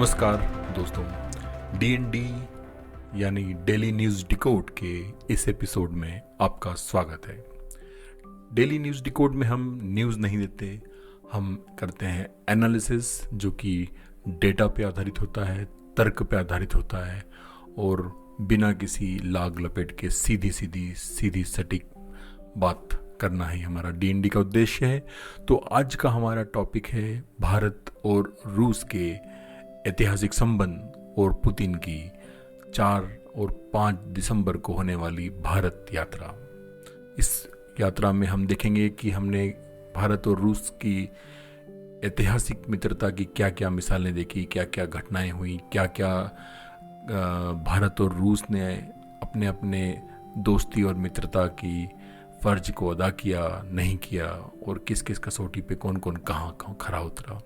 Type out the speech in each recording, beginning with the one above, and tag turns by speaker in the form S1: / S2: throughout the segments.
S1: नमस्कार दोस्तों, डी यानी डेली न्यूज़ डिकोड के इस एपिसोड में आपका स्वागत है। डेली न्यूज़ डिकोड में हम न्यूज़ नहीं देते, हम करते हैं एनालिसिस जो कि डेटा पे आधारित होता है, तर्क पे आधारित होता है और बिना किसी लाग लपेट के सीधी सटीक बात करना ही हमारा डी का उद्देश्य है। तो आज का हमारा टॉपिक है भारत और रूस के ऐतिहासिक संबंध और पुतिन की 4 और 5 दिसंबर को होने वाली भारत यात्रा। इस यात्रा में हम देखेंगे कि हमने भारत और रूस की ऐतिहासिक मित्रता की क्या क्या मिसालें देखी, क्या क्या घटनाएं हुई, क्या क्या भारत और रूस ने अपने अपने दोस्ती और मित्रता की फर्ज को अदा किया, नहीं किया, और किस किस कसौटी पे कौन कौन कहाँ खरा उतरा।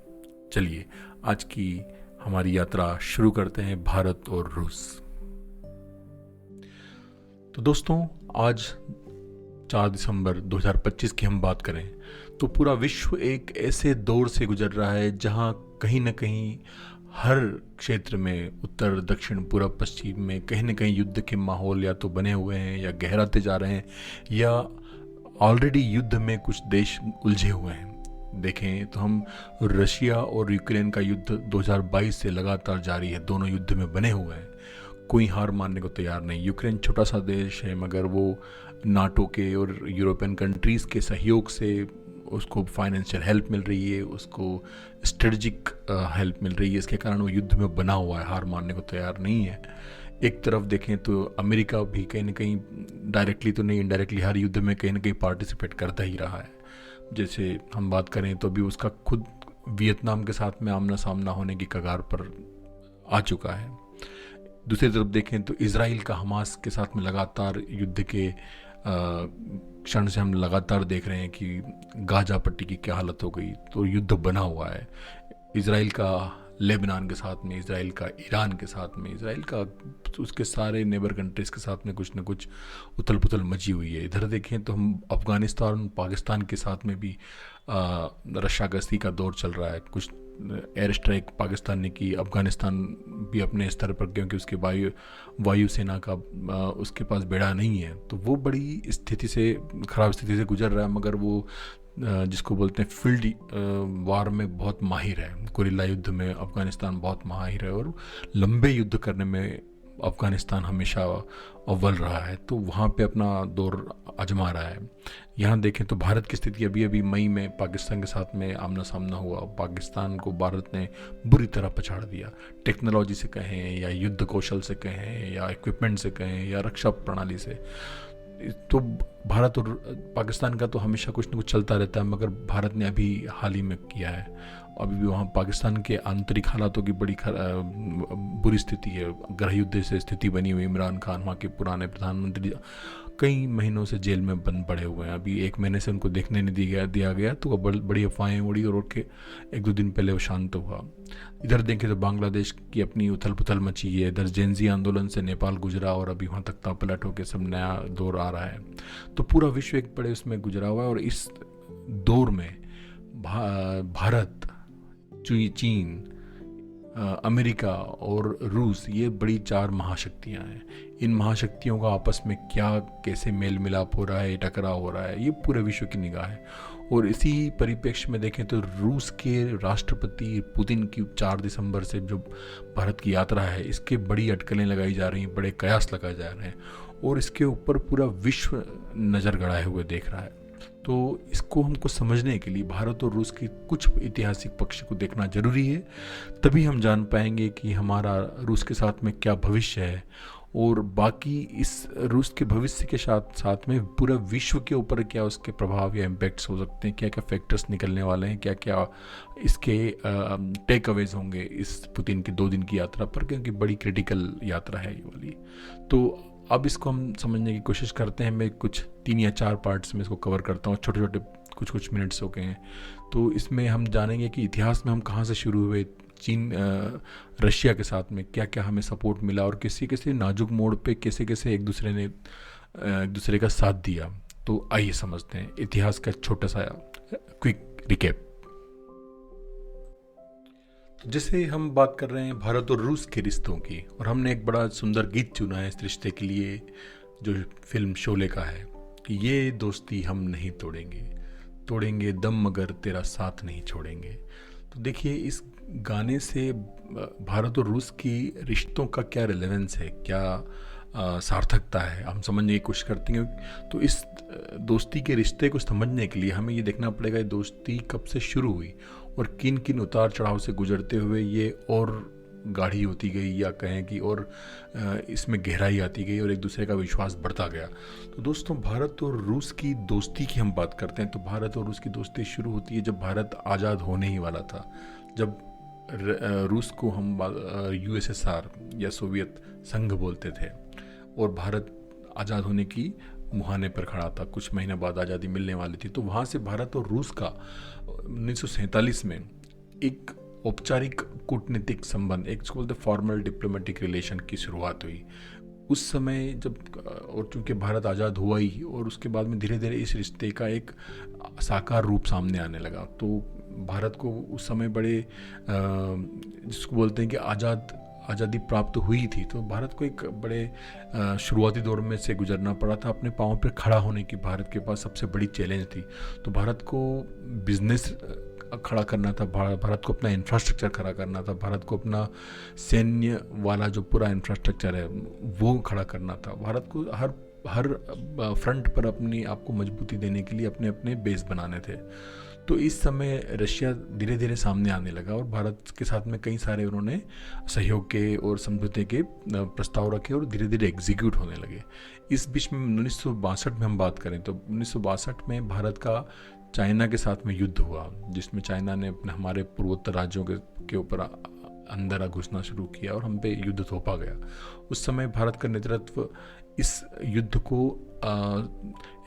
S1: चलिए आज की हमारी यात्रा शुरू करते हैं भारत और रूस। तो दोस्तों, आज 4 दिसंबर 2025 की हम बात करें तो पूरा विश्व एक ऐसे दौर से गुजर रहा है जहां कहीं ना कहीं हर क्षेत्र में, उत्तर दक्षिण पूर्व पश्चिम में कहीं ना कहीं युद्ध के माहौल या तो बने हुए हैं या गहराते जा रहे हैं या ऑलरेडी युद्ध में कुछ देश उलझे हुए हैं। देखें तो हम रशिया और यूक्रेन का युद्ध 2022 से लगातार जारी है, दोनों युद्ध में बने हुए हैं, कोई हार मानने को तैयार नहीं। यूक्रेन छोटा सा देश है मगर वो नाटो के और यूरोपियन कंट्रीज़ के सहयोग से उसको फाइनेंशियल हेल्प मिल रही है, उसको स्ट्रेटजिक हेल्प मिल रही है, इसके कारण वो युद्ध में बना हुआ है, हार मानने को तैयार नहीं है। एक तरफ देखें तो अमेरिका भी कहीं ना कहीं डायरेक्टली तो नहीं, इनडायरेक्टली हर युद्ध में कहीं ना कहीं पार्टिसिपेट करता ही रहा है। जैसे हम बात करें तो अभी उसका खुद वियतनाम के साथ में आमना सामना होने की कगार पर आ चुका है। दूसरी तरफ देखें तो इजराइल का हमास के साथ में लगातार युद्ध के क्षण से हम लगातार देख रहे हैं कि गाजा पट्टी की क्या हालत हो गई। तो युद्ध बना हुआ है, इजराइल का लेबनान के साथ में, इजराइल का ईरान के साथ में, इजराइल का उसके सारे नेबर कंट्रीज़ के साथ में कुछ न कुछ उथल पुथल मची हुई है। इधर देखें तो हम अफ़गानिस्तान पाकिस्तान के साथ में भी रशागस्ती का दौर चल रहा है। कुछ एयर स्ट्राइक पाकिस्तान ने की, अफ़गानिस्तान भी अपने स्तर पर, क्योंकि उसके वायु सेना का उसके पास बेड़ा नहीं है, तो वो बड़ी ख़राब स्थिति से गुजर रहा है। मगर वो जिसको बोलते हैं फील्ड वार में बहुत माहिर है, गुरिल्ला युद्ध में अफ़गानिस्तान बहुत माहिर है और लंबे युद्ध करने में अफ़गानिस्तान हमेशा अव्वल रहा है, तो वहाँ पे अपना दौर आजमा रहा है। यहाँ देखें तो भारत की स्थिति अभी मई में पाकिस्तान के साथ में आमना सामना हुआ, पाकिस्तान को भारत ने बुरी तरह पछाड़ दिया। टेक्नोलॉजी से कहें या युद्ध कौशल से कहें या इक्विपमेंट से कहें या रक्षा प्रणाली से, तो भारत और पाकिस्तान का तो हमेशा कुछ न कुछ चलता रहता है, मगर भारत ने अभी हाल ही में किया है। अभी भी वहाँ पाकिस्तान के आंतरिक हालातों की बड़ी बुरी स्थिति है, गृह युद्ध से स्थिति बनी हुई। इमरान खान, वहाँ के पुराने प्रधानमंत्री, कई महीनों से जेल में बंद पड़े हुए हैं। अभी 1 महीने से उनको देखने नहीं दिया गया, तो बड़ी अफवाहें उड़ी और उठ के 1-2 दिन पहले वो शांत हुआ। इधर देखें तो बांग्लादेश की अपनी उथल पुथल मची है। इधर जेनजी आंदोलन से नेपाल गुजरा और अभी वहाँ तख्ता पलट होकर सब नया दौर आ रहा है। तो पूरा विश्व एक बड़े उसमें गुजरा हुआ है और इस दौर में भारत, चीन, अमेरिका और रूस, ये बड़ी 4 महाशक्तियाँ हैं। इन महाशक्तियों का आपस में क्या कैसे मेल मिलाप हो रहा है, टकराव हो रहा है, ये पूरे विश्व की निगाह है। और इसी परिप्रेक्ष्य में देखें तो रूस के राष्ट्रपति पुतिन की 4 दिसंबर से जो भारत की यात्रा है, इसके बड़ी अटकलें लगाई जा रही हैं, बड़े कयास लगाए जा रहे हैं और इसके ऊपर पूरा विश्व नज़र गड़ाए हुए देख रहा है। तो इसको हमको समझने के लिए भारत और रूस के कुछ ऐतिहासिक पक्ष को देखना जरूरी है, तभी हम जान पाएंगे कि हमारा रूस के साथ में क्या भविष्य है और बाकी इस रूस के भविष्य के साथ साथ में पूरा विश्व के ऊपर क्या उसके प्रभाव या इम्पैक्ट्स हो सकते हैं, क्या क्या फैक्टर्स निकलने वाले हैं, क्या क्या इसके टेक अवेज होंगे इस पुतिन की 2 दिन की यात्रा पर, क्योंकि बड़ी क्रिटिकल यात्रा है ये वाली। तो अब इसको हम समझने की कोशिश करते हैं। मैं कुछ 3 या 4 पार्ट्स में इसको कवर करता हूँ, छोटे छोटे कुछ मिनट्स हो गए हैं। तो इसमें हम जानेंगे कि इतिहास में हम कहाँ से शुरू हुए, चीन रशिया के साथ में क्या क्या हमें सपोर्ट मिला और किसी किसी नाजुक मोड़ पे कैसे कैसे एक दूसरे का साथ दिया। तो आइए समझते हैं इतिहास का छोटा सा क्विक रिकैप। जैसे हम बात कर रहे हैं भारत और रूस के रिश्तों की, और हमने एक बड़ा सुंदर गीत चुना है इस रिश्ते के लिए, जो फिल्म शोले का है कि ये दोस्ती हम नहीं तोड़ेंगे, तोड़ेंगे दम मगर तेरा साथ नहीं छोड़ेंगे। तो देखिए इस गाने से भारत और रूस की रिश्तों का क्या रिलेवेंस है, क्या सार्थकता है, हम समझने की कोशिश करते हैं। तो इस दोस्ती के रिश्ते को समझने के लिए हमें ये देखना पड़ेगा ये दोस्ती कब से शुरू हुई और किन किन उतार चढ़ाव से गुजरते हुए ये और गाढ़ी होती गई, या कहें कि और इसमें गहराई आती गई और एक दूसरे का विश्वास बढ़ता गया। तो दोस्तों, भारत और रूस की दोस्ती की हम बात करते हैं तो भारत और रूस की दोस्ती शुरू होती है जब भारत आज़ाद होने ही वाला था। जब रूस को हम यूएसएसआर या सोवियत संघ बोलते थे और भारत आज़ाद होने की मुहाने पर खड़ा था, कुछ महीने बाद आज़ादी मिलने वाली थी। तो वहाँ से भारत और रूस का 1947 में एक औपचारिक कूटनीतिक संबंध, एक बोलते फॉर्मल डिप्लोमेटिक रिलेशन की शुरुआत हुई। उस समय जब, और चूंकि भारत आज़ाद हुआ ही और उसके बाद में धीरे धीरे इस रिश्ते का एक साकार रूप सामने आने लगा। तो भारत को उस समय बड़े जिसको बोलते हैं कि आज़ादी प्राप्त हुई थी, तो भारत को एक बड़े शुरुआती दौर में से गुजरना पड़ा था। अपने पाँव पर खड़ा होने की भारत के पास सबसे बड़ी चैलेंज थी। तो भारत को बिजनेस खड़ा करना था, भारत को अपना इंफ्रास्ट्रक्चर खड़ा करना था, भारत को अपना सैन्य वाला जो पूरा इंफ्रास्ट्रक्चर है वो खड़ा करना था। भारत को हर फ्रंट पर अपनी आपको मजबूती देने के लिए अपने अपने बेस बनाने थे। तो इस समय रशिया धीरे धीरे सामने आने लगा और भारत के साथ में कई सारे उन्होंने सहयोग के और समझौते के प्रस्ताव रखे और धीरे धीरे एग्जीक्यूट होने लगे। इस बीच में 1962 में हम बात करें तो 1962 में भारत का चाइना के साथ में युद्ध हुआ, जिसमें चाइना ने अपने हमारे पूर्वोत्तर राज्यों के ऊपर अंदर घुसना शुरू किया और हम पे युद्ध थोपा गया। उस समय भारत का नेतृत्व इस युद्ध को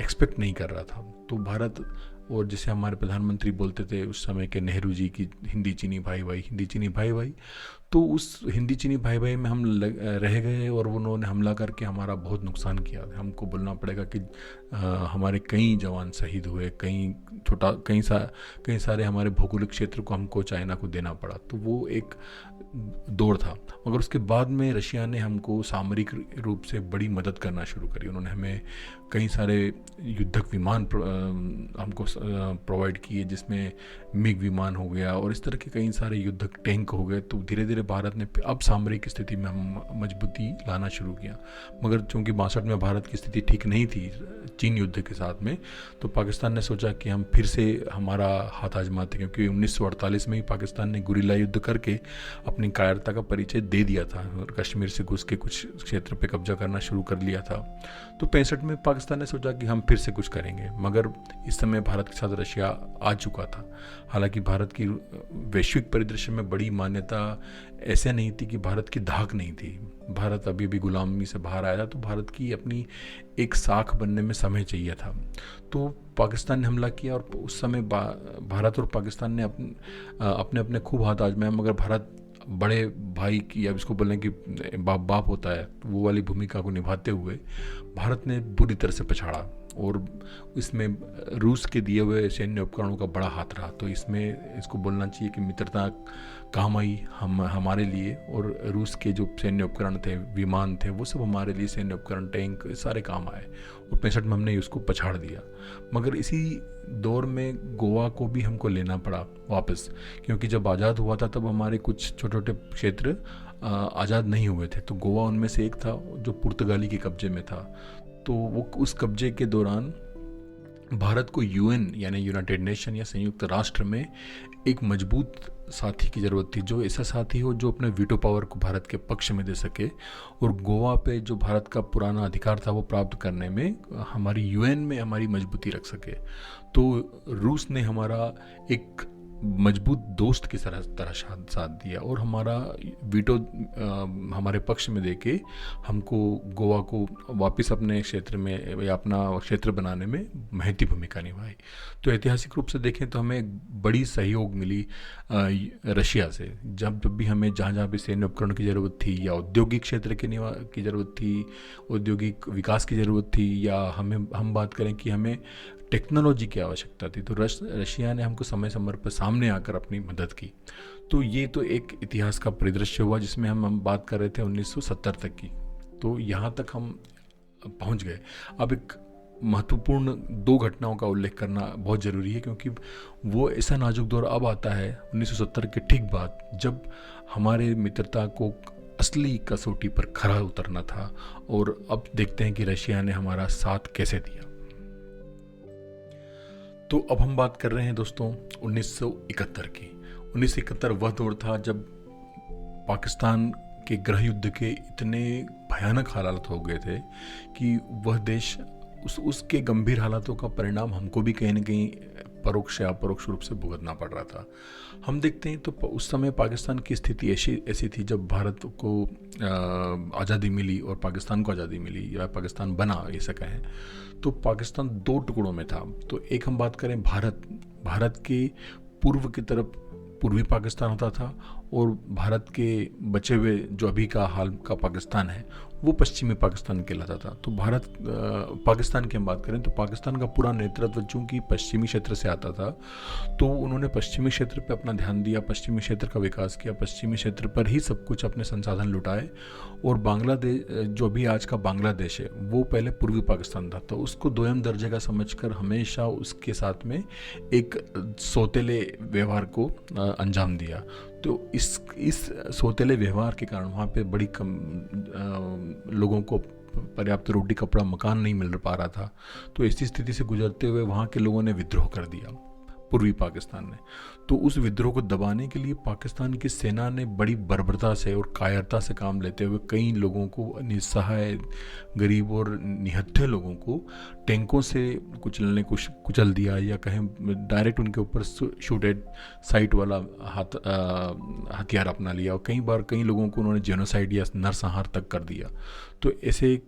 S1: एक्सपेक्ट नहीं कर रहा था। तो भारत, और जैसे हमारे प्रधानमंत्री बोलते थे उस समय के नेहरू जी की हिंदी चीनी भाई भाई, हिंदी चीनी भाई भाई, तो उस हिंदी चीनी भाई भाई में हम रह गए और उन्होंने हमला करके हमारा बहुत नुकसान किया। हमको बोलना पड़ेगा कि हमारे कई जवान शहीद हुए, कई सारे हमारे भौगोलिक क्षेत्र को हमको चाइना को देना पड़ा। तो वो एक दौर था। मगर उसके बाद में रशिया ने हमको सामरिक रूप से बड़ी मदद करना शुरू करी। उन्होंने हमें कई सारे युद्धक विमान हमको प्रोवाइड किए, जिसमें मिग विमान हो गया और इस तरह के कई सारे युद्धक टैंक हो गए। तो धीरे धीरे भारत ने अब सामरिक स्थिति में हम मजबूती लाना शुरू किया। मगर चूंकि 62 में भारत की स्थिति ठीक नहीं थी चीन युद्ध के साथ में, तो पाकिस्तान ने सोचा कि हम फिर से हमारा हाथ आजमाते, क्योंकि 1948 में ही पाकिस्तान ने गुरिल्ला युद्ध करके अपनी कायरता का परिचय दे दिया था और कश्मीर से घुस के कुछ क्षेत्र पे कब्जा करना शुरू कर लिया था। तो 65 में पाकिस्तान ने सोचा कि हम फिर से कुछ करेंगे, मगर इस समय भारत के साथ रशिया आ चुका था। हालांकि भारत की वैश्विक परिदृश्य में बड़ी मान्यता ऐसे नहीं थी कि भारत की धाक नहीं थी। भारत अभी भी गुलामी से बाहर आया था, तो भारत की अपनी एक साख बनने में समय चाहिए था। तो पाकिस्तान ने हमला किया और उस समय भारत और पाकिस्तान ने अपने अपने खूब हाथ आजमाया, मगर भारत बड़े भाई की, अब इसको बोलने की बाप होता है, वो वाली भूमिका को निभाते हुए भारत ने बुरी तरह से पछाड़ा और इसमें रूस के दिए हुए सैन्य उपकरणों का बड़ा हाथ रहा। तो इसमें इसको बोलना चाहिए कि मित्रता काम आई हमारे लिए, और रूस के जो सैन्य उपकरण थे, विमान थे, वो सब हमारे लिए सैन्य उपकरण, टैंक, सारे काम आए और 65 में हमने उसको पछाड़ दिया। मगर इसी दौर में गोवा को भी हमको लेना पड़ा वापस, क्योंकि जब आज़ाद हुआ था तब हमारे कुछ छोटे छोटे क्षेत्र आज़ाद नहीं हुए थे। तो गोवा उनमें से एक था जो पुर्तगाली के कब्जे में था। तो वो उस कब्जे के दौरान भारत को यूएन यानी यूनाइटेड नेशन या संयुक्त राष्ट्र में एक मजबूत साथी की ज़रूरत थी, जो ऐसा साथी हो जो अपने वीटो पावर को भारत के पक्ष में दे सके और गोवा पे जो भारत का पुराना अधिकार था वो प्राप्त करने में हमारी यूएन में हमारी मजबूती रख सके। तो रूस ने हमारा एक मजबूत दोस्त की तरह साथ दिया और हमारा वीटो हमारे पक्ष में देके हमको गोवा को वापस अपने क्षेत्र में या अपना क्षेत्र बनाने में महती भूमिका निभाई। तो ऐतिहासिक रूप से देखें तो हमें बड़ी सहयोग मिली रशिया से। जब भी हमें जहाँ भी सैन्य उपकरण की ज़रूरत थी या औद्योगिक क्षेत्र की ज़रूरत थी, औद्योगिक विकास की ज़रूरत थी, या हम बात करें कि हमें टेक्नोलॉजी की आवश्यकता थी, तो रशिया ने हमको समय समय पर सामने आकर अपनी मदद की। तो ये तो एक इतिहास का परिदृश्य हुआ जिसमें हम बात कर रहे थे 1970 तक की। तो यहाँ तक हम पहुँच गए। अब एक महत्वपूर्ण दो घटनाओं का उल्लेख करना बहुत ज़रूरी है, क्योंकि वो ऐसा नाजुक दौर अब आता है 1970 के ठीक बाद, जब हमारे मित्रता को असली कसौटी पर खरा उतरना था। और अब देखते हैं कि रशिया ने हमारा साथ कैसे दिया। तो अब हम बात कर रहे हैं दोस्तों 1971 की। 1971 वह दौर था जब पाकिस्तान के गृह युद्ध के इतने भयानक हालात हो गए थे कि वह देश उसके गंभीर हालातों का परिणाम हमको भी कहीं ना कहीं परोक्ष या अपरोक्ष रूप से भुगतना पड़ रहा था। हम देखते हैं तो उस समय पाकिस्तान की स्थिति ऐसी थी, जब भारत को आज़ादी मिली और पाकिस्तान को आज़ादी मिली या पाकिस्तान बना ऐसा कहें, तो पाकिस्तान दो टुकड़ों में था। तो एक हम बात करें भारत के पूर्व की तरफ पूर्वी पाकिस्तान होता था, और भारत के बचे हुए जो अभी का हाल का पाकिस्तान है वो पश्चिमी पाकिस्तान कहलाता था। तो पाकिस्तान की हम बात करें तो पाकिस्तान का पूरा नेतृत्व चूँकि पश्चिमी क्षेत्र से आता था, तो उन्होंने पश्चिमी क्षेत्र पर अपना ध्यान दिया, पश्चिमी क्षेत्र का विकास किया, पश्चिमी क्षेत्र पर ही सब कुछ अपने संसाधन लुटाए। और बांग्लादेश, जो अभी आज का बांग्लादेश है, वो पहले पूर्वी पाकिस्तान था, तो उसको दोयम दर्जे का समझकर हमेशा उसके साथ में एक सौतेले व्यवहार को अंजाम दिया। तो इस सौतेले व्यवहार के कारण वहाँ पे बड़ी कम लोगों को पर्याप्त रोटी कपड़ा मकान नहीं मिल पा रहा था। तो ऐसी स्थिति से गुजरते हुए वहाँ के लोगों ने विद्रोह कर दिया, पूर्वी पाकिस्तान ने। तो उस विद्रोह को दबाने के लिए पाकिस्तान की सेना ने बड़ी बर्बरता से और कायरता से काम लेते हुए कई लोगों को, निस्सहाय गरीब और निहत्थे लोगों को टैंकों से कुचल दिया, या कहें डायरेक्ट उनके ऊपर शूट एट साइट वाला हथियार अपना लिया। और कई बार कई लोगों को उन्होंने जेनोसाइड या नरसंहार तक कर दिया। तो ऐसे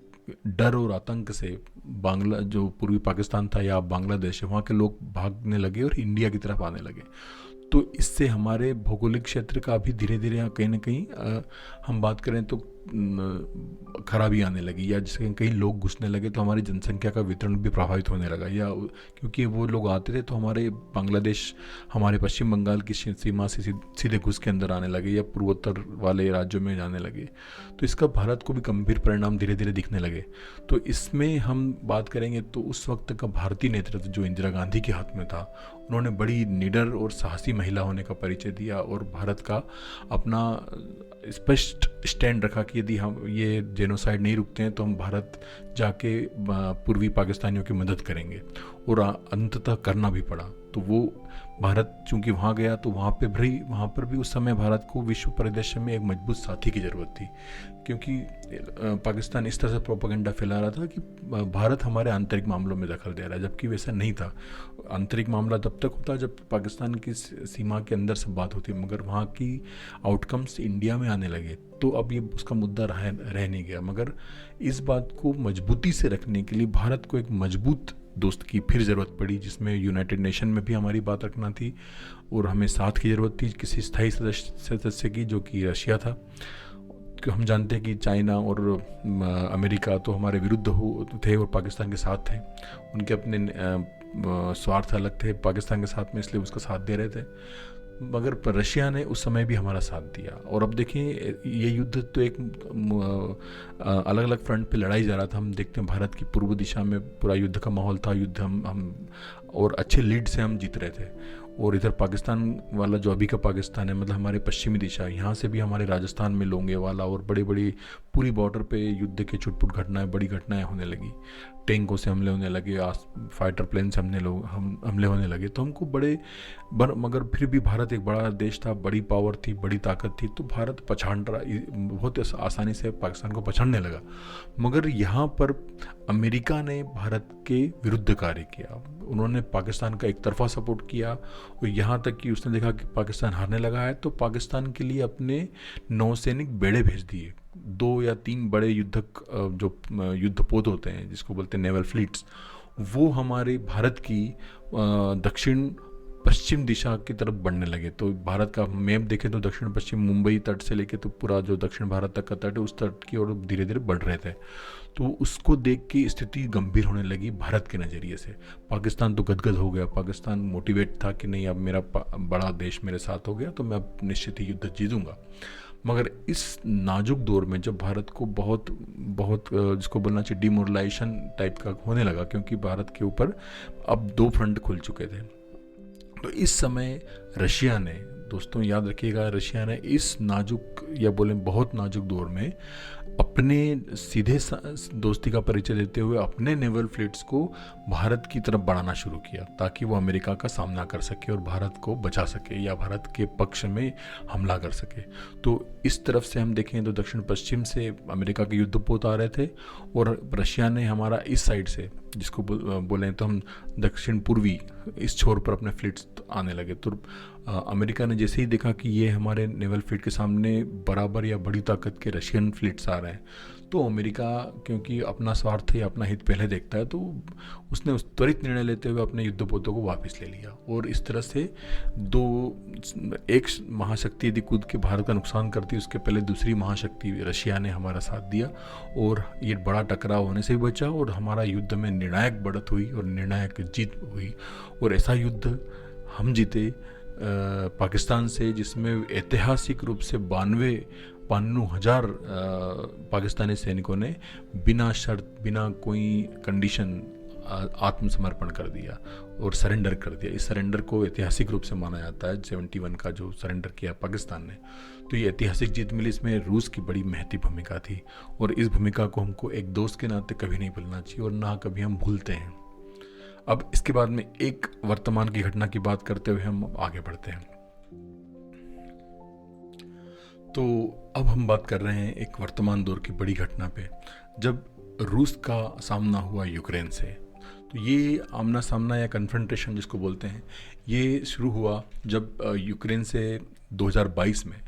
S1: डर और आतंक से जो पूर्वी पाकिस्तान था या बांग्लादेश है, वहाँ के लोग भागने लगे और इंडिया की तरफ आने लगे। तो इससे हमारे भौगोलिक क्षेत्र का भी धीरे धीरे कहीं ना कहीं हम बात करें तो खराबी आने लगी, या जिसके कहीं लोग घुसने लगे तो हमारी जनसंख्या का वितरण भी प्रभावित होने लगा। या क्योंकि वो लोग आते थे तो हमारे बांग्लादेश, हमारे पश्चिम बंगाल की सीमा से सीधे घुस के अंदर आने लगे या पूर्वोत्तर वाले राज्यों में जाने लगे। तो इसका भारत को भी गंभीर परिणाम धीरे धीरे दिखने लगे। तो इसमें हम बात करेंगे तो उस वक्त का भारतीय नेतृत्व जो इंदिरा गांधी के हाथ में था, उन्होंने बड़ी निडर और साहसी महिला होने का परिचय दिया और भारत का अपना स्पष्ट स्टैंड रखा कि यदि हम ये जेनोसाइड नहीं रुकते हैं तो हम भारत जाके पूर्वी पाकिस्तानियों की मदद करेंगे। और अंततः करना भी पड़ा। तो वो भारत चूंकि वहाँ गया तो वहाँ पर भी उस समय भारत को विश्व परिदृश्य में एक मजबूत साथी की ज़रूरत थी, क्योंकि पाकिस्तान इस तरह से प्रोपेगेंडा फैला रहा था कि भारत हमारे आंतरिक मामलों में दखल दे रहा है, जबकि वैसा नहीं था। आंतरिक मामला तब तक होता जब पाकिस्तान की सीमा के अंदर से बात होती, मगर वहाँ की आउटकम्स इंडिया में आने लगे तो अब ये उसका मुद्दा रह नहीं गया। मगर इस बात को मजबूती से रखने के लिए भारत को एक मजबूत दोस्त की फिर ज़रूरत पड़ी, जिसमें यूनाइटेड नेशन में भी हमारी बात रखना थी और हमें साथ की ज़रूरत थी किसी स्थायी सदस्य की, जो कि रशिया था। क्यों हम जानते हैं कि चाइना और अमेरिका तो हमारे विरुद्ध थे और पाकिस्तान के साथ थे। उनके अपने स्वार्थ अलग थे पाकिस्तान के साथ में, इसलिए उसका साथ दे रहे थे। मगर रशिया ने उस समय भी हमारा साथ दिया। और अब देखिए ये युद्ध तो एक अलग अलग फ्रंट पे लड़ाई जा रहा था। हम देखते हैं भारत की पूर्व दिशा में पूरा युद्ध का माहौल था, युद्ध हम और अच्छे लीड से हम जीत रहे थे। और इधर पाकिस्तान वाला जो अभी का पाकिस्तान है, मतलब हमारे पश्चिमी दिशा, यहाँ से भी हमारे राजस्थान में लोंगेवाला और बड़ी बड़ी पूरी बॉर्डर पे युद्ध के छुटपुट घटनाएं, बड़ी घटनाएं होने लगी। टैंकों से हमले होने लगे, फाइटर प्लेन से हमले होने लगे। तो हमको मगर फिर भी भारत एक बड़ा देश था, बड़ी पावर थी, बड़ी ताकत थी, तो भारत बहुत आसानी से पाकिस्तान को पछाड़ने लगा। मगर यहाँ पर अमेरिका ने भारत के विरुद्ध कार्य किया। उन्होंने पाकिस्तान का एक तरफा सपोर्ट किया और यहाँ तक कि उसने देखा कि पाकिस्तान हारने लगा है तो पाकिस्तान के लिए अपने नौसैनिक बेड़े भेज दिए। 2 या 3 बड़े जो युद्धपोत होते हैं जिसको बोलते हैं नेवल फ्लीट्स, वो हमारे भारत की दक्षिण पश्चिम दिशा की तरफ बढ़ने लगे। तो भारत का मैप देखें तो दक्षिण पश्चिम मुंबई तट से लेके तो पूरा जो दक्षिण भारत तक का तट है उस तट की ओर धीरे धीरे बढ़ रहे थे। तो उसको देख के स्थिति गंभीर होने लगी भारत के नज़रिए से। पाकिस्तान तो गदगद हो गया, पाकिस्तान मोटिवेट था कि नहीं अब मेरा बड़ा देश मेरे साथ हो गया तो मैं अब निश्चित ही युद्ध जीतूंगा। मगर इस नाजुक दौर में जब भारत को बहुत बहुत जिसको बोलना चाहिए डिमोरलाइजेशन टाइप का होने लगा, क्योंकि भारत के ऊपर अब 2 फ्रंट खुल चुके थे, तो इस समय रशिया ने, दोस्तों याद रखिएगा, रशिया ने इस नाजुक या बोलें बहुत नाजुक दौर में अपने सीधे दोस्ती का परिचय देते हुए अपने नेवल फ्लीट्स को भारत की तरफ बढ़ाना शुरू किया ताकि वो अमेरिका का सामना कर सके और भारत को बचा सके या भारत के पक्ष में हमला कर सके। तो इस तरफ से हम देखें तो दक्षिण पश्चिम से अमेरिका के युद्धपोत आ रहे थे और रशिया ने हमारा इस साइड से, जिसको बोलें तो हम दक्षिण पूर्वी इस छोर पर अपने फ्लीट्स आने लगे। तो अमेरिका ने जैसे ही देखा कि ये हमारे नेवल फ्लीट के सामने बराबर या बड़ी ताकत के रशियन फ्लीट्स आ रहे हैं, तो अमेरिका क्योंकि अपना स्वार्थ या अपना हित पहले देखता है, तो उसने उस त्वरित निर्णय लेते हुए अपने युद्धपोतों को वापस ले लिया और इस तरह से एक महाशक्ति यदि कूद के भारत का नुकसान करती, उसके पहले दूसरी महाशक्ति रशिया ने हमारा साथ दिया और ये बड़ा टकराव होने से भी बचा और हमारा युद्ध में निर्णायक बढ़त हुई और निर्णायक जीत हुई। और ऐसा युद्ध हम जीते पाकिस्तान से, जिसमें ऐतिहासिक रूप से 92,000 पाकिस्तानी सैनिकों ने बिना शर्त, बिना कोई कंडीशन आत्मसमर्पण कर दिया और सरेंडर कर दिया। इस सरेंडर को ऐतिहासिक रूप से माना जाता है 71 का जो सरेंडर किया पाकिस्तान ने। तो ये ऐतिहासिक जीत मिली, इसमें रूस की बड़ी महती भूमिका थी और इस भूमिका को हमको एक दोस्त के नाते कभी नहीं भूलना चाहिए और ना कभी हम भूलते हैं। अब इसके बाद में एक वर्तमान की घटना की बात करते हुए हम आगे बढ़ते हैं। तो अब हम बात कर रहे हैं एक वर्तमान दौर की बड़ी घटना पे, जब रूस का सामना हुआ यूक्रेन से। तो ये आमना सामना या कन्फ्रंटेशन जिसको बोलते हैं, ये शुरू हुआ जब यूक्रेन से 2022 में।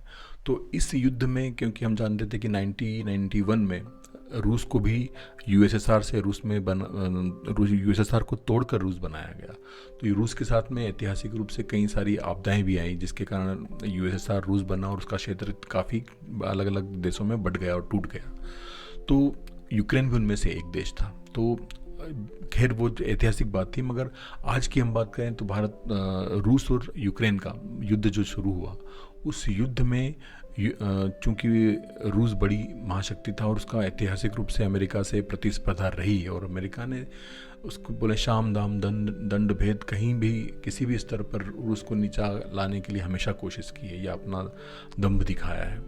S1: तो इस युद्ध में क्योंकि हम जानते थे कि 1991 में रूस को भी यूएसएसआर से यूएसएसआर को तोड़कर रूस बनाया गया। तो ये रूस के साथ में ऐतिहासिक रूप से कई सारी आपदाएं भी आई, जिसके कारण यूएसएसआर रूस बना और उसका क्षेत्र काफ़ी अलग अलग देशों में बढ़ गया और टूट गया। तो यूक्रेन भी उनमें से एक देश था। तो खैर वो ऐतिहासिक बात थी, मगर आज की हम बात करें तो रूस और यूक्रेन का युद्ध जो शुरू हुआ, उस युद्ध में चूँकि रूस बड़ी महाशक्ति था और उसका ऐतिहासिक रूप से अमेरिका से प्रतिस्पर्धा रही और अमेरिका ने उसको बोले शाम दाम दंड भेद कहीं भी किसी भी स्तर पर रूस को नीचा लाने के लिए हमेशा कोशिश की है या अपना दम्भ दिखाया है।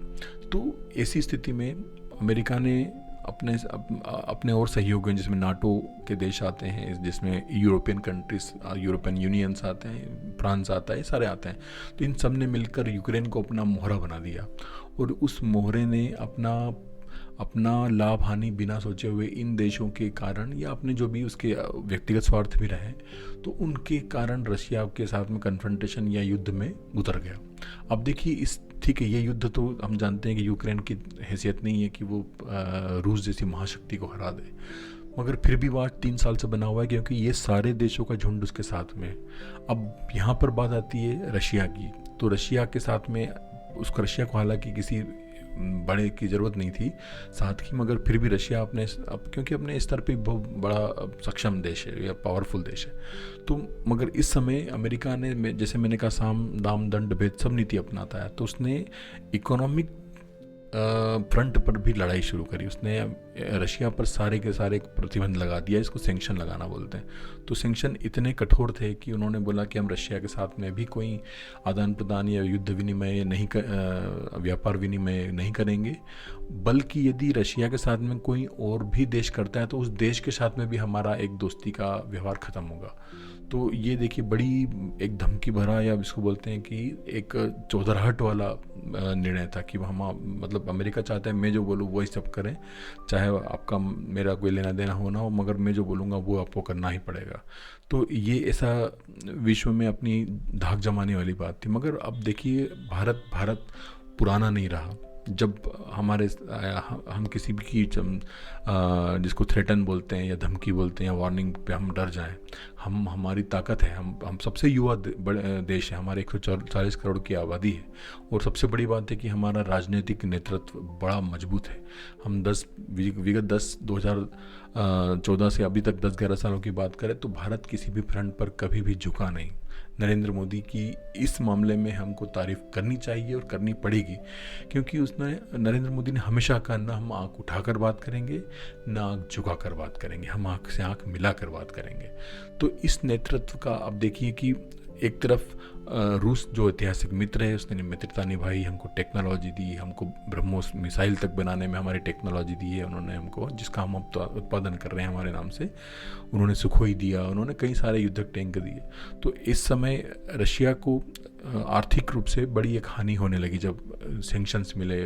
S1: तो ऐसी स्थिति में अमेरिका ने अपने और सहयोगियों, जिसमें नाटो के देश आते हैं, जिसमें यूरोपियन कंट्रीज, यूरोपियन यूनियंस आते हैं, फ्रांस आता है, सारे आते हैं, तो इन सब ने मिलकर यूक्रेन को अपना मोहरा बना दिया और उस मोहरे ने अपना लाभ हानि बिना सोचे हुए इन देशों के कारण या अपने जो भी उसके व्यक्तिगत स्वार्थ भी रहे, तो उनके कारण रशिया के साथ में कन्फ्रंटेशन या युद्ध में उतर गया। अब देखिए ठीक है, ये युद्ध तो हम जानते हैं कि यूक्रेन की हैसियत नहीं है कि वो रूस जैसी महाशक्ति को हरा दे, मगर फिर भी बात 3 साल से बना हुआ है क्योंकि ये सारे देशों का झुंड उसके साथ में। अब यहाँ पर बात आती है रशिया की। तो रशिया के साथ में रशिया को हालांकि किसी बड़े की ज़रूरत नहीं थी साथ की, मगर फिर भी रशिया क्योंकि अपने स्तर पे बहुत बड़ा सक्षम देश है या पावरफुल देश है, तो मगर इस समय अमेरिका ने, जैसे मैंने कहा, साम दाम दंड भेद सब नीति अपनाता है, तो उसने इकोनॉमिक फ्रंट पर भी लड़ाई शुरू करी। उसने रशिया पर सारे के सारे प्रतिबंध लगा दिया, इसको सैंक्शन लगाना बोलते हैं। तो सैंक्शन इतने कठोर थे कि उन्होंने बोला कि हम रशिया के साथ में भी कोई आदान प्रदान या युद्ध विनिमय नहीं व्यापार विनिमय नहीं करेंगे, बल्कि यदि रशिया के साथ में कोई और भी देश करता है तो उस देश के साथ में भी हमारा एक दोस्ती का व्यवहार ख़त्म होगा। तो ये देखिए बड़ी एक धमकी भरा या इसको बोलते हैं कि एक चौधराहट वाला निर्णय था कि हम मतलब अमेरिका चाहता है मैं जो बोलूँ वही सब करें, चाहे आपका मेरा कोई लेना देना हो ना हो, मगर मैं जो बोलूँगा वो आपको करना ही पड़ेगा। तो ये ऐसा विश्व में अपनी धाक जमाने वाली बात थी। मगर अब देखिए भारत पुराना नहीं रहा। जब हमारे हम किसी भी की जिसको थ्रेटन बोलते हैं या धमकी बोलते हैं या वार्निंग पे हम डर जाएं, हमारी ताकत है, हम सबसे युवा बड़े देश है, हमारे 140 करोड़ की आबादी है, और सबसे बड़ी बात है कि हमारा राजनीतिक नेतृत्व बड़ा मजबूत है। हम विगत 2014 से अभी तक 10-11 सालों की बात करें तो भारत किसी भी फ्रंट पर कभी भी झुका नहीं। नरेंद्र मोदी की इस मामले में हमको तारीफ़ करनी चाहिए और करनी पड़ेगी, क्योंकि नरेंद्र मोदी ने हमेशा कहा, ना हम आँख उठाकर बात करेंगे, ना आँख झुकाकर बात करेंगे, हम आँख से आँख मिलाकर बात करेंगे। तो इस नेतृत्व का अब देखिए कि एक तरफ रूस जो ऐतिहासिक मित्र है, उसने मित्रता निभाई, हमको टेक्नोलॉजी दी, हमको ब्रह्मोस मिसाइल तक बनाने में हमारी टेक्नोलॉजी दी है उन्होंने हमको, जिसका हम उत्पादन कर रहे हैं हमारे नाम से। उन्होंने सुखोई दिया, उन्होंने कई सारे युद्धक टैंक दिए। तो इस समय रशिया को आर्थिक रूप से बड़ी एक हानि होने लगी जब सैंक्शंस मिले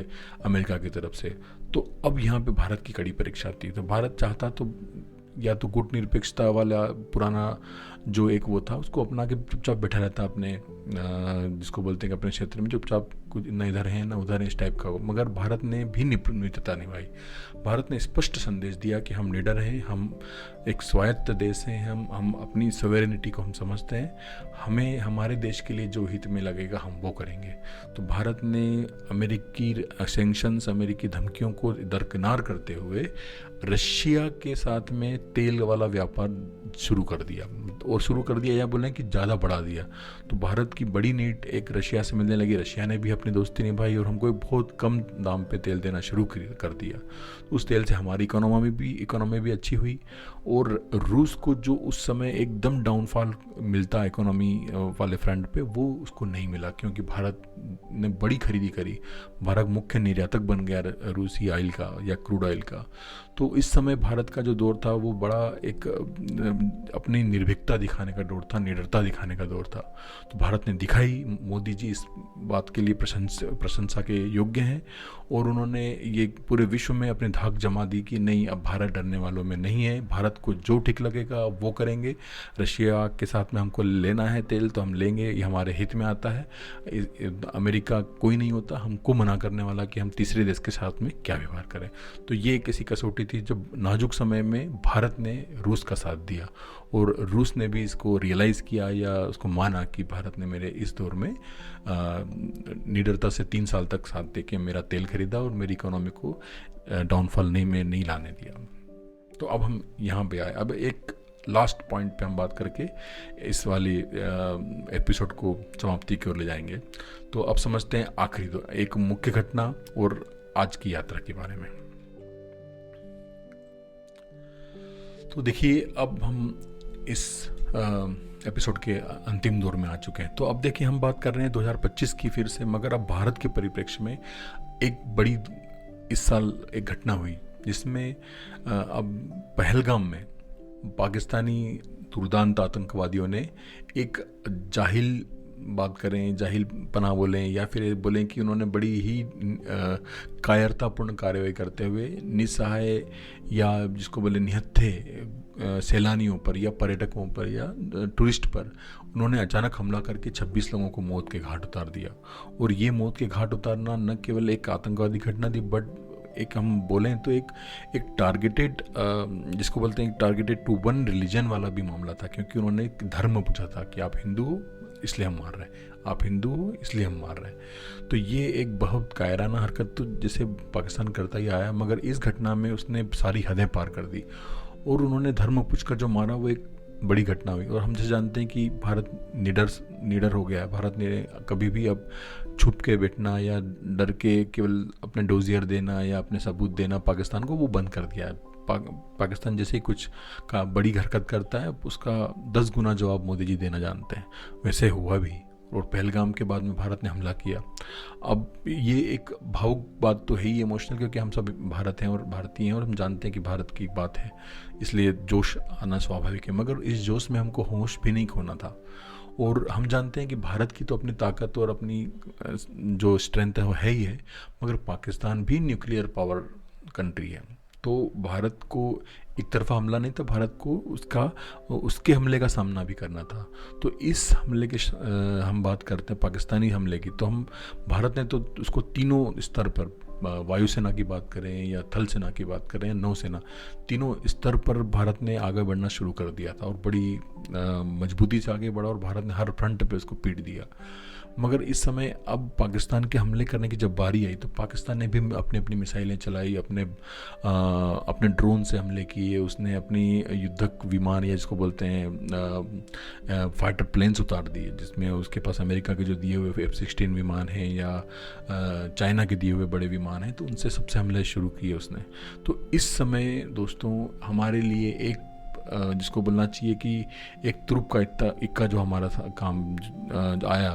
S1: अमेरिका की तरफ से। तो अब यहाँ पे भारत की कड़ी परीक्षा थी। तो भारत चाहता तो या तो गुटनिरपेक्षता वाला पुराना जो एक वो था उसको अपना के चुपचाप बैठा रहता अपने जिसको बोलते हैं कि अपने क्षेत्र में चुपचाप, कुछ न इधर है ना उधर है इस टाइप का। मगर भारत ने भी मित्रता निभाई। भारत ने स्पष्ट संदेश दिया कि हम लीडर हैं, हम एक स्वायत्त देश हैं, हम अपनी सॉवरेनिटी को हम समझते हैं, हमें हमारे देश के लिए जो हित में लगेगा हम वो करेंगे। तो भारत ने अमेरिकी सैंक्शंस, अमेरिकी धमकियों को दरकिनार करते हुए रशिया के साथ में तेल वाला व्यापार शुरू कर दिया, और शुरू कर दिया या बोलें कि ज़्यादा बढ़ा दिया। तो भारत की बड़ी नीड एक रशिया से मिलने लगी, रशिया ने भी अपनी दोस्ती निभाई और हमको बहुत कम दाम पे तेल देना शुरू कर दिया। उस तेल से हमारी इकोनॉमी भी अच्छी हुई, और रूस को जो उस समय एकदम डाउनफॉल मिलता इकोनॉमी वाले फ्रंट पे, वो उसको नहीं मिला, क्योंकि भारत ने बड़ी खरीदी करी। भारत मुख्य निर्यातक बन गया रूसी ऑयल का या क्रूड ऑयल का। तो इस समय भारत का जो दौर था वो बड़ा एक अपनी निर्भीकता दिखाने का दौर था, निडरता दिखाने का दौर था। तो भारत ने दिखाई, मोदी जी इस बात के लिए प्रशंसा के योग्य हैं, और उन्होंने ये पूरे विश्व में अपनी धाक जमा दी कि नहीं, अब भारत डरने वालों में नहीं है, भारत को जो ठीक लगेगा वो करेंगे। रशिया के साथ में हमको लेना है तेल तो हम लेंगे, ये हमारे हित में आता है। अमेरिका कोई नहीं होता हमको मना करने वाला कि हम तीसरे देश के साथ में क्या व्यवहार करें। तो ये एक ऐसी कसौटी थी जब नाजुक समय में भारत ने रूस का साथ दिया, और रूस ने भी इसको रियलाइज़ किया या उसको माना कि भारत ने मेरे इस दौर में निडरता से 3 साल तक साथ दे के मेरा तेल खरीदा और मेरी इकोनॉमी को डाउनफॉल नहीं लाने दिया। तो अब हम यहाँ पे आए, अब एक लास्ट पॉइंट पे हम बात करके इस वाली एपिसोड को समाप्ति की ओर ले जाएंगे। तो अब समझते हैं आखिरी एक मुख्य घटना और आज की यात्रा के बारे में। तो देखिए, अब हम इस एपिसोड के अंतिम दौर में आ चुके हैं। तो अब देखिए, हम बात कर रहे हैं 2025 की फिर से, मगर अब भारत के परिप्रेक्ष्य में एक बड़ी इस साल एक घटना हुई जिसमें अब पहलगाम में पाकिस्तानी दुर्दांत आतंकवादियों ने एक जाहिल पना बोलें या फिर बोलें कि उन्होंने बड़ी ही कायरतापूर्ण कार्रवाई करते हुए निस्सहाय या जिसको बोले निहत्थे सैलानियों पर या पर्यटकों पर या टूरिस्ट पर उन्होंने अचानक हमला करके 26 लोगों को मौत के घाट उतार दिया। और ये मौत के घाट उतारना न केवल एक आतंकवादी घटना थी, बट एक हम बोलें तो एक टारगेटेड जिसको बोलते हैं टारगेटेड टू वन रिलीजन वाला भी मामला था, क्योंकि उन्होंने एक धर्म पूछा था कि आप हिंदू हो इसलिए हम मार रहे हैं, आप हिंदू हो इसलिए हम मार रहे हैं। तो ये एक बहुत कायराना हरकत तो जैसे पाकिस्तान करता ही आया, मगर इस घटना में उसने सारी हदें पार कर दी और उन्होंने धर्म पूछकर जो मारा वो एक बड़ी घटना हुई। और हम जैसे जानते हैं कि भारत निडर हो गया है। भारत ने कभी भी अब छुप के बैठना या डर के केवल अपने डोजियर देना या अपने सबूत देना पाकिस्तान को वो बंद कर दिया है। पाकिस्तान जैसे ही कुछ का बड़ी हरकत करता है उसका 10 गुना जवाब मोदी जी देना जानते हैं, वैसे हुआ भी। और पहलगाम के बाद में भारत ने हमला किया। अब ये एक भावुक बात तो है ही, इमोशनल, क्योंकि हम सब भारत हैं और भारतीय हैं और हम जानते हैं कि भारत की बात है, इसलिए जोश आना स्वाभाविक है। मगर इस जोश में हमको होश भी नहीं खोना था। और हम जानते हैं कि भारत की तो अपनी ताकत और अपनी जो स्ट्रेंथ है वो है ही है, मगर पाकिस्तान भी न्यूक्लियर पावर कंट्री है। तो भारत को एक तरफा हमला नहीं था, भारत को उसके हमले का सामना भी करना था। तो इस हमले के हम बात करते हैं पाकिस्तानी हमले की, तो भारत ने तो उसको तीनों स्तर पर वायुसेना की बात करें या थल सेना की बात करें या नौसेना, तीनों स्तर पर भारत ने आगे बढ़ना शुरू कर दिया था और बड़ी मजबूती से आगे बढ़ा और भारत ने हर फ्रंट पे उसको पीट दिया। मगर इस समय अब पाकिस्तान के हमले करने की जब बारी आई तो पाकिस्तान ने भी अपनी अपनी मिसाइलें चलाई, अपने ड्रोन से हमले किए, उसने अपनी युद्धक विमान या जिसको बोलते हैं फाइटर प्लेन्स उतार दिए, जिसमें उसके पास अमेरिका के जो दिए हुए F-16 विमान हैं या चाइना के दिए हुए बड़े विमान हैं, तो उनसे सबसे हमले शुरू किए उसने। तो इस समय दोस्तों हमारे लिए एक जिसको बोलना चाहिए कि एक तुरुप का इक्का जो हमारा काम आया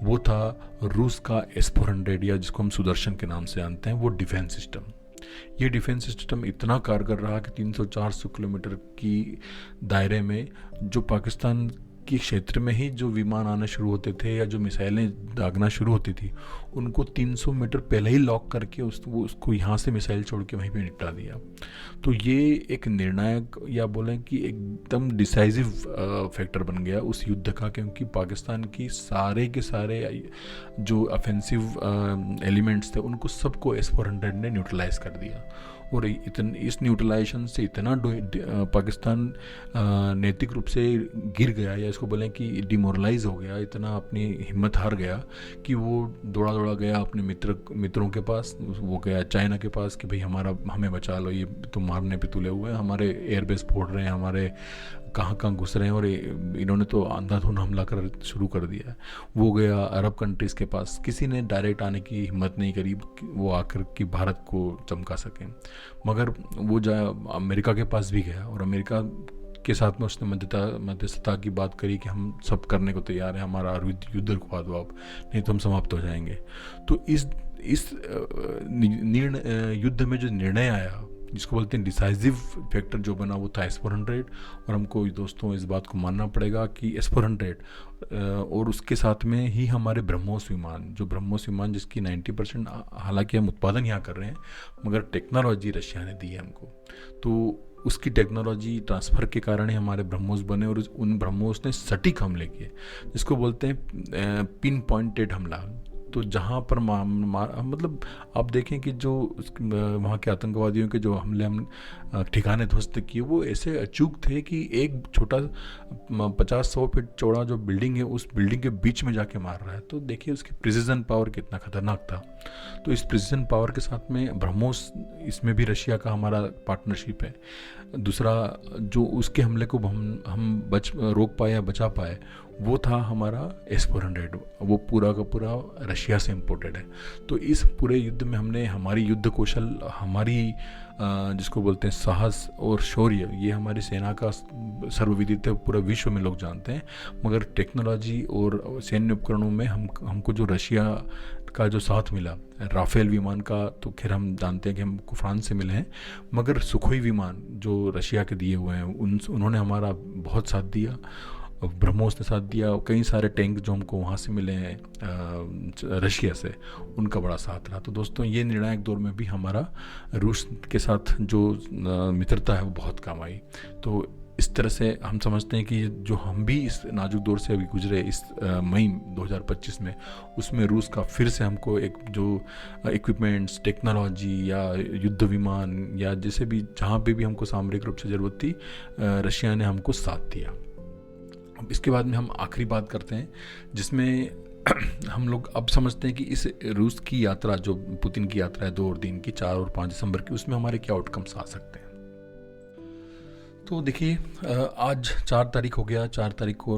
S1: वो था रूस का S-400 या जिसको हम सुदर्शन के नाम से जानते हैं, वो डिफेंस सिस्टम। ये डिफेंस सिस्टम इतना कारगर रहा कि 300-400 किलोमीटर की दायरे में जो पाकिस्तान के क्षेत्र में ही जो विमान आना शुरू होते थे या जो मिसाइलें दागना शुरू होती थी, उनको 300 मीटर पहले ही लॉक करके उसको यहाँ से मिसाइल छोड़ के वहीं पे निपटा दिया। तो ये एक निर्णायक या बोलें कि एकदम डिसाइसिव फैक्टर बन गया उस युद्ध का, क्योंकि पाकिस्तान की सारे के सारे जो ऑफेंसिव एलिमेंट्स थे उनको सबको S-400 ने न्यूट्रलाइज कर दिया। और इस न्यूट्रलाइजेशन से इतना पाकिस्तान नैतिक रूप से गिर गया या इसको बोलें कि डिमोरलाइज हो गया, इतना अपनी हिम्मत हार गया कि वो दौड़ा गया अपने मित्रों के पास, वो गया चाइना के पास कि भाई हमें बचा लो, ये तुम मारने पे तुले हुए हैं, हमारे एयरबेस फोड़ रहे हैं, हमारे कहाँ गुस रहे हैं और इन्होंने तो अंधाधुंध हमला शुरू कर दिया है। वो गया अरब कंट्रीज़ के पास, किसी ने डायरेक्ट आने की हिम्मत नहीं करी वो आकर कि भारत को चमका सकें, मगर वो अमेरिका के पास भी गया और अमेरिका के साथ में उसने मध्यस्थता की बात करी कि हम सब करने को तैयार हैं, हमारा युद्ध रुकवा दो आप, नहीं तो हम समाप्त हो जाएंगे। तो इस युद्ध में जो निर्णय आया जिसको बोलते हैं डिसाइसिव फैक्टर जो बना वो था S-400। और हमको दोस्तों इस बात को मानना पड़ेगा कि S-400 और उसके साथ में ही हमारे ब्रह्मोस विमान जिसकी 90% हालांकि हम उत्पादन यहाँ कर रहे हैं, मगर टेक्नोलॉजी रशिया ने दी है हमको, तो उसकी टेक्नोलॉजी ट्रांसफ़र के कारण ही हमारे ब्रह्मोस बने और उन ब्रह्मोस ने सटीक हमले किए, जिसको बोलते हैं पिन पॉइंटेड हमला। तो जहाँ पर मतलब आप देखें कि जो वहाँ के आतंकवादियों के जो हमले हम ठिकाने ध्वस्त किए वो ऐसे अचूक थे कि एक छोटा 50-100 फीट चौड़ा जो बिल्डिंग है उस बिल्डिंग के बीच में जाके मार रहा है। तो देखिए उसकी प्रिसिजन पावर कितना खतरनाक था। तो इस प्रिसिजन पावर के साथ में ब्रह्मोस, इसमें भी रशिया का हमारा पार्टनरशिप है। दूसरा जो उसके हमले को हम रोक पाए या बचा पाए वो था हमारा S-400, वो पूरा का पूरा रशिया से इम्पोर्टेड है। तो इस पूरे युद्ध में हमने हमारी युद्ध कौशल, हमारी जिसको बोलते हैं साहस और शौर्य, ये हमारी सेना का सर्वविदित है, पूरा विश्व में लोग जानते हैं। मगर टेक्नोलॉजी और सैन्य उपकरणों में हमको जो रशिया का जो साथ मिला, राफेल विमान का तो खैर हम जानते हैं कि हमको फ्रांस से मिले हैं, मगर सुखोई विमान जो रशिया के दिए हुए हैं उन्होंने हमारा बहुत साथ दिया, ब्रह्मोस ने साथ दिया। कई सारे टैंक जो हमको वहाँ से मिले हैं रशिया से, उनका बड़ा साथ रहा। तो दोस्तों ये निर्णायक दौर में भी हमारा रूस के साथ जो मित्रता है वो बहुत काम आई। तो इस तरह से हम समझते हैं कि जो हम भी इस नाजुक दौर से अभी गुजरे इस मई 2025 में, उसमें रूस का फिर से हमको एक जो इक्विपमेंट्स, टेक्नोलॉजी या युद्ध विमान या जैसे भी जहाँ पे भी हमको सामरिक रूप से ज़रूरत थी, रशिया ने हमको साथ दिया। अब इसके बाद में हम आखिरी बात करते हैं जिसमें हम लोग अब समझते हैं कि इस रूस की यात्रा, जो पुतिन की यात्रा है 2 दिन की, 4 और 5 दिसंबर की, उसमें हमारे क्या आउटकम्स आ सकते हैं। तो देखिए आज 4 तारीख हो गया, 4 तारीख को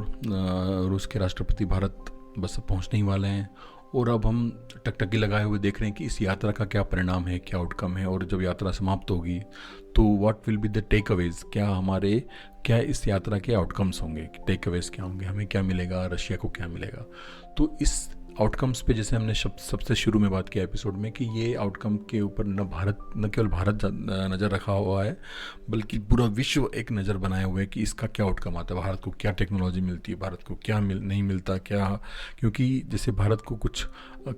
S1: रूस के राष्ट्रपति भारत बस पहुंचने ही वाले हैं और अब हम टकटकी लगाए हुए देख रहे हैं कि इस यात्रा का क्या परिणाम है, क्या आउटकम है, और जब यात्रा समाप्त होगी तो what will be the takeaways, क्या इस यात्रा के आउटकम्स होंगे, टेक अवेज क्या होंगे, हमें क्या मिलेगा, रशिया को क्या मिलेगा। तो इस आउटकम्स पे जैसे हमने सबसे शुरू में बात किया एपिसोड में कि ये आउटकम के ऊपर न केवल भारत नज़र रखा हुआ है, बल्कि पूरा विश्व एक नज़र बनाए हुए है कि इसका क्या आउटकम आता है, भारत को क्या टेक्नोलॉजी मिलती है, भारत को क्या नहीं मिलता, क्या, क्योंकि जैसे भारत को कुछ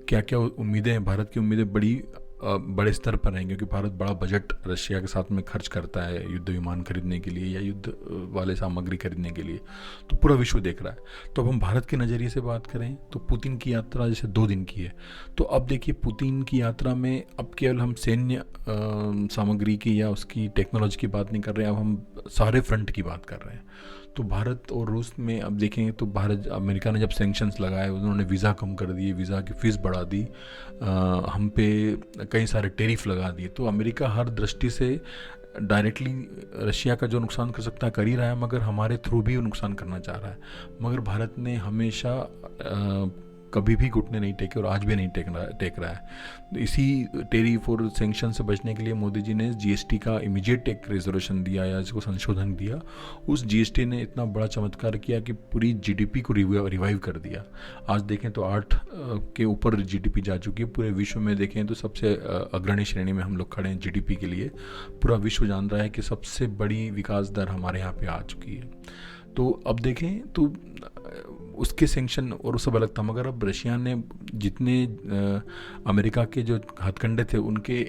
S1: क्या उम्मीदें हैं, भारत की उम्मीदें बड़ी बड़े स्तर पर हैं, क्योंकि भारत बड़ा बजट रशिया के साथ में खर्च करता है युद्ध विमान खरीदने के लिए या युद्ध वाले सामग्री खरीदने के लिए। तो पूरा विश्व देख रहा है। तो अब हम भारत के नज़रिए से बात करें तो पुतिन की यात्रा जैसे 2 दिन की है, तो अब देखिए पुतिन की यात्रा में अब केवल हम सैन्य सामग्री की या उसकी टेक्नोलॉजी की बात नहीं कर रहे हैं, अब हम सारे फ्रंट की बात कर रहे हैं। तो भारत और रूस में अब देखेंगे तो भारत अमेरिका ने जब सैंक्शंस लगाए, उन्होंने वीज़ा कम कर दिए, वीज़ा की फ़ीस बढ़ा दी, हम पे कई सारे टेरिफ लगा दिए। तो अमेरिका हर दृष्टि से डायरेक्टली रशिया का जो नुकसान कर सकता है कर ही रहा है, मगर हमारे थ्रू भी वो नुकसान करना चाह रहा है। मगर भारत ने हमेशा कभी भी घुटने नहीं टेके और आज भी नहीं टेक रहा है। इसी टेरिफ और सैंक्शन से बचने के लिए मोदी जी ने जीएसटी का इमीडिएट एक रेजोल्यूशन दिया या इसको संशोधन दिया। उस जीएसटी ने इतना बड़ा चमत्कार किया कि पूरी जीडीपी को रिवाइव कर दिया। आज देखें तो 8 के ऊपर जीडीपी जा चुकी है। पूरे विश्व में देखें तो सबसे अग्रणी श्रेणी में हम लोग खड़े हैं जीडीपी के लिए। पूरा विश्व जान रहा है कि सबसे बड़ी विकास दर हमारे यहाँ पे आ चुकी है। तो अब देखें तो उसके सैंक्शन और सब अलग था, मगर अब रशिया ने जितने अमेरिका के जो हथकंडे थे उनके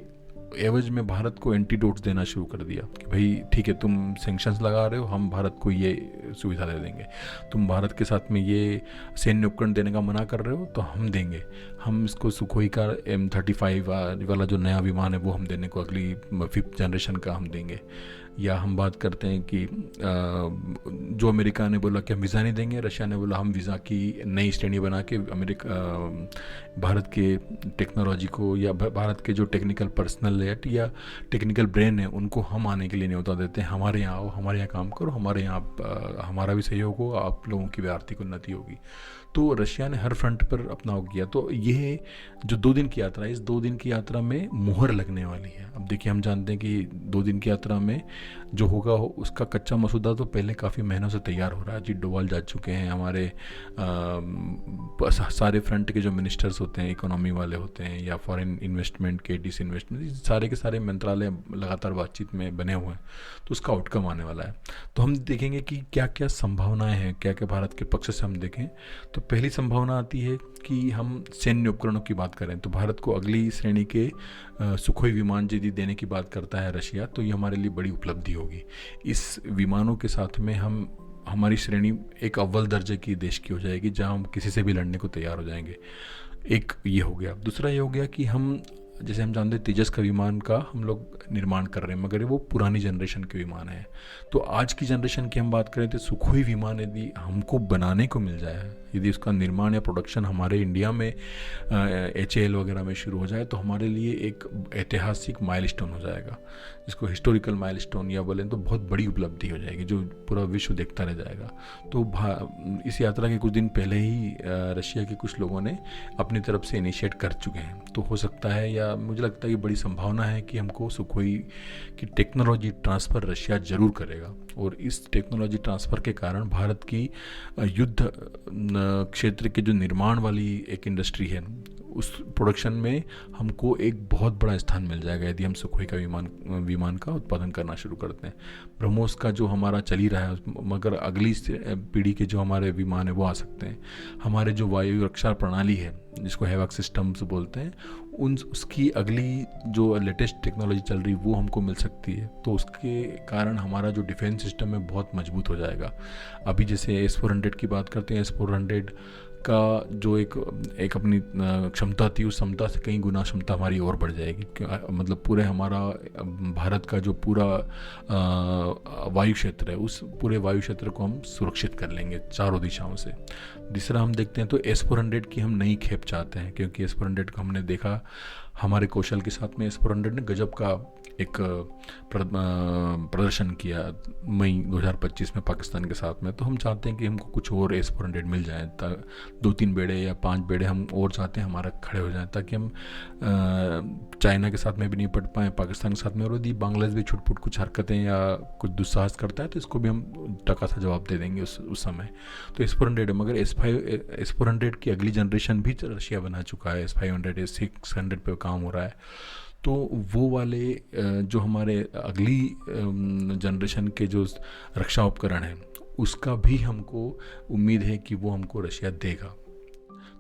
S1: एवज में भारत को एंटीडोट्स देना शुरू कर दिया कि भाई ठीक है, तुम सैंक्शंस लगा रहे हो, हम भारत को ये सुविधा दे देंगे। तुम भारत के साथ में ये सैन्य उपकरण देने का मना कर रहे हो तो हम देंगे। हम इसको सुखोई का M35 वाला जो नया विमान है वो हम देने को अगली 5th जनरेशन का हम देंगे। या हम बात करते हैं कि जो अमेरिका ने बोला कि हम वीज़ा नहीं देंगे, रशिया ने बोला हम वीज़ा की नई श्रेणी बना के भारत के टेक्नोलॉजी को या भारत के जो टेक्निकल पर्सनल या टेक्निकल ब्रेन है उनको हम आने के लिए न्योता देते हैं। हमारे यहाँ आओ, हमारे यहाँ काम करो, हमारे यहाँ हमारा भी सहयोग हो, आप लोगों की भी आर्थिक उन्नति होगी। तो रशिया ने हर फ्रंट पर अपना वो किया। तो ये जो 2 दिन की यात्रा है, इस 2 दिन की यात्रा में मुहर लगने वाली है। अब देखिए हम जानते हैं कि 2 दिन की यात्रा में जो होगा उसका कच्चा मसूदा तो पहले काफ़ी महीनों से तैयार हो रहा है। अजीत डोभाल जा चुके हैं, हमारे सारे फ्रंट के जो मिनिस्टर्स होते हैं, इकोनॉमी वाले होते हैं या फॉरेन इन्वेस्टमेंट के डिसइन्वेस्टमेंट, सारे के सारे मंत्रालय लगातार बातचीत में बने हुए हैं। तो उसका आउटकम आने वाला है। तो हम देखेंगे कि क्या क्या संभावनाएं हैं, क्या क्या भारत के पक्ष से हम देखें तो पहली संभावना आती है कि हम सैन्य उपकरणों की बात करें तो भारत को अगली श्रेणी के सुखोई विमान यदि देने की बात करता है रशिया, तो ये हमारे लिए बड़ी उपलब्धि होगी। इस विमानों के साथ में हमारी श्रेणी एक अव्वल दर्जे की देश की हो जाएगी, जहां हम किसी से भी लड़ने को तैयार हो जाएंगे। एक ये हो गया। दूसरा ये हो गया कि हम जैसे हम जानते हैं तेजस का विमान का हम लोग निर्माण कर रहे हैं, मगर वो पुरानी जनरेशन के विमान है। तो आज की जनरेशन की हम बात करें तो सुखोई विमान यदि हमको बनाने को मिल जाए, यदि उसका निर्माण या प्रोडक्शन हमारे इंडिया में HAL वगैरह में शुरू हो जाए तो हमारे लिए एक ऐतिहासिक माइलस्टोन हो जाएगा, जिसको हिस्टोरिकल माइलस्टोन या बोलें तो बहुत बड़ी उपलब्धि हो जाएगी जो पूरा विश्व देखता रह जाएगा। तो इस यात्रा के कुछ दिन पहले ही रशिया के कुछ लोगों ने अपनी तरफ से इनिशिएट कर चुके हैं। तो हो सकता है या मुझे लगता है कि बड़ी संभावना है कि हमको सुखोई की टेक्नोलॉजी ट्रांसफ़र रशिया ज़रूर करेगा। और इस टेक्नोलॉजी ट्रांसफ़र के कारण भारत की युद्ध क्षेत्र के जो निर्माण वाली एक इंडस्ट्री है उस प्रोडक्शन में हमको एक बहुत बड़ा स्थान मिल जाएगा यदि हम सुखोई का विमान का उत्पादन करना शुरू करते हैं। ब्रह्मोस का जो हमारा चल ही रहा है, मगर अगली पीढ़ी के जो हमारे विमान है वो आ सकते हैं। हमारे जो वायु रक्षा प्रणाली है जिसको हैवक सिस्टम्स बोलते हैं, उसकी अगली जो लेटेस्ट टेक्नोलॉजी चल रही वो हमको मिल सकती है। तो उसके कारण हमारा जो डिफेंस सिस्टम है बहुत मजबूत हो जाएगा। अभी जैसे S-400 की बात करते हैं, S-400 का जो एक अपनी क्षमता थी उस क्षमता से कई गुना क्षमता हमारी और बढ़ जाएगी। मतलब पूरे हमारा भारत का जो पूरा वायु क्षेत्र है उस पूरे वायु क्षेत्र को हम सुरक्षित कर लेंगे चारों दिशाओं से। दूसरा हम देखते हैं तो S-400 की हम नई खेप चाहते हैं, क्योंकि S-400 को हमने देखा हमारे कौशल के साथ में S-400 ने गजब का एक प्रदर्शन किया मई 2025 में पाकिस्तान के साथ में। तो हम चाहते हैं कि हमको कुछ और S-400 मिल जाए, 2-3 बेड़े या 5 बेड़े हम और चाहते हैं हमारा खड़े हो जाएं, ताकि हम चाइना के साथ में भी नहीं पढ़ पाएँ, पाकिस्तान के साथ में, और यदि बांग्लादेश भी छुटपुट कुछ हरकतें या कुछ दुस्साहस करता है तो इसको भी हम टका सा जवाब दे देंगे उस समय। तो S-400 है, मगर S-400 की अगली जनरेशन भी रशिया बना चुका है। S-500 S-600 पे काम हो रहा है। तो वो वाले जो हमारे अगली जनरेशन के जो रक्षा उपकरण हैं उसका भी हमको उम्मीद है कि वो हमको रशिया देगा।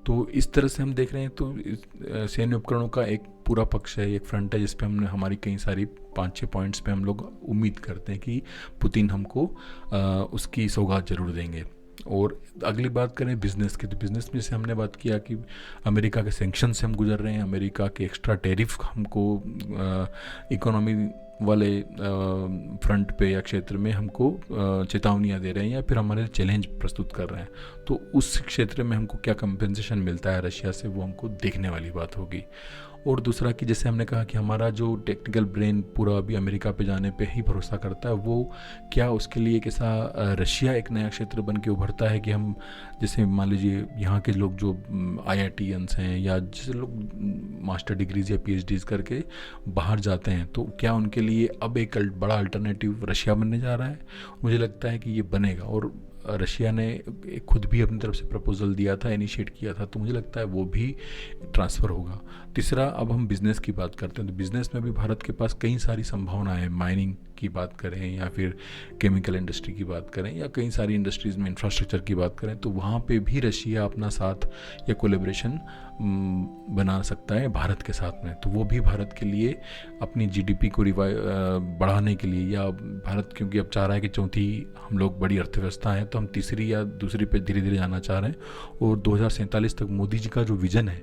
S1: तो इस तरह से हम देख रहे हैं। तो सैन्य उपकरणों का एक पूरा पक्ष है, एक फ्रंट है, जिस पे हमने हमारी कई सारी 5-6 पॉइंट्स पे हम लोग उम्मीद करते हैं कि पुतिन हमको उसकी सौगात जरूर देंगे। और अगली बात करें बिज़नेस की, तो बिज़नेस में से हमने बात किया कि अमेरिका के सैंक्शन से हम गुजर रहे हैं, अमेरिका के एक्स्ट्रा टैरिफ हमको इकोनॉमी वाले फ्रंट पे या क्षेत्र में हमको चेतावनियाँ दे रहे हैं या फिर हमारे चैलेंज प्रस्तुत कर रहे हैं। तो उस क्षेत्र में हमको क्या कंपेंसेशन मिलता है रशिया से, वो हमको देखने वाली बात होगी। और दूसरा कि जैसे हमने कहा कि हमारा जो टेक्निकल ब्रेन पूरा अभी अमेरिका पे जाने पे ही भरोसा करता है, वो क्या उसके लिए कैसा रशिया एक नया क्षेत्र बन के उभरता है कि हम जैसे मान लीजिए यहाँ के लोग जो IITians हैं या जैसे लोग मास्टर डिग्रीज या PhDs करके बाहर जाते हैं, तो क्या उनके लिए अब एक बड़ा अल्टरनेटिव रशिया बनने जा रहा है? मुझे लगता है कि ये बनेगा। और रशिया ने खुद भी अपनी तरफ से प्रपोजल दिया था, इनिशिएट किया था, तो मुझे लगता है वो भी ट्रांसफ़र होगा। तीसरा, अब हम बिज़नेस की बात करते हैं, तो बिज़नेस में भी भारत के पास कई सारी संभावनाएं हैं। माइनिंग की बात करें या फिर केमिकल इंडस्ट्री की बात करें या कई सारी इंडस्ट्रीज़ में इंफ्रास्ट्रक्चर की बात करें, तो वहाँ पे भी रशिया अपना साथ या कोलेब्रेशन बना सकता है भारत के साथ में। तो वो भी भारत के लिए अपनी GDP को बढ़ाने के लिए, या भारत क्योंकि अब चाह रहा है कि चौथी हम लोग बड़ी अर्थव्यवस्था है, तो हम तीसरी या दूसरी पे धीरे धीरे जाना चाह रहे हैं। और 2047 तक मोदी जी का जो विज़न है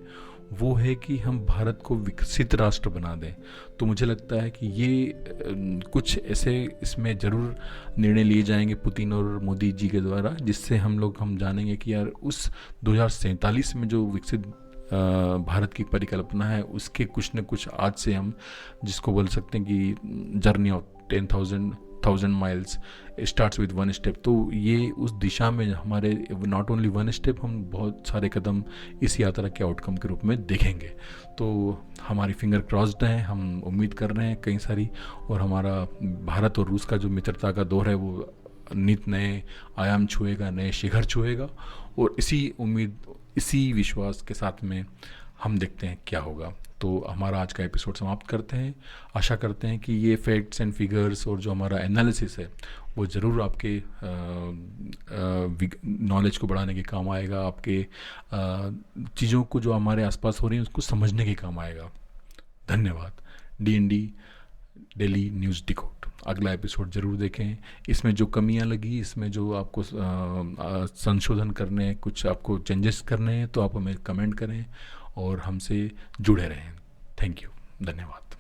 S1: वो है कि हम भारत को विकसित राष्ट्र बना दें। तो मुझे लगता है कि ये कुछ ऐसे इसमें ज़रूर निर्णय लिए जाएंगे पुतिन और मोदी जी के द्वारा, जिससे हम जानेंगे कि यार उस 2047 में जो विकसित भारत की परिकल्पना है, उसके कुछ न कुछ आज से हम जिसको बोल सकते हैं कि journey of 10,000 miles starts with one step. तो ये उस दिशा में हमारे नॉट ओनली वन स्टेप, हम बहुत सारे कदम इस यात्रा के आउटकम के रूप में देखेंगे। तो हमारी फिंगर क्रॉस्ड हैं, हम उम्मीद कर रहे हैं कई सारी, और हमारा भारत और रूस का जो मित्रता का दौर है वो नित नए आयाम छुएगा, नए शिखर छुएगा। और इसी उम्मीद, इसी विश्वास के साथ में हम देखते हैं क्या होगा। तो हमारा आज का एपिसोड समाप्त करते हैं। आशा करते हैं कि ये फैक्ट्स एंड फिगर्स और जो हमारा एनालिसिस है वो ज़रूर आपके नॉलेज को बढ़ाने के काम आएगा, आपके चीज़ों को जो हमारे आसपास हो रही हैं उसको समझने के काम आएगा। धन्यवाद। DND डेली न्यूज़ डिकोड अगला एपिसोड ज़रूर देखें। इसमें जो कमियां लगी, इसमें जो आपको संशोधन करने हैं, कुछ आपको चेंजेस करने हैं, तो आप हमें कमेंट करें और हमसे जुड़े रहें। थैंक यू, धन्यवाद।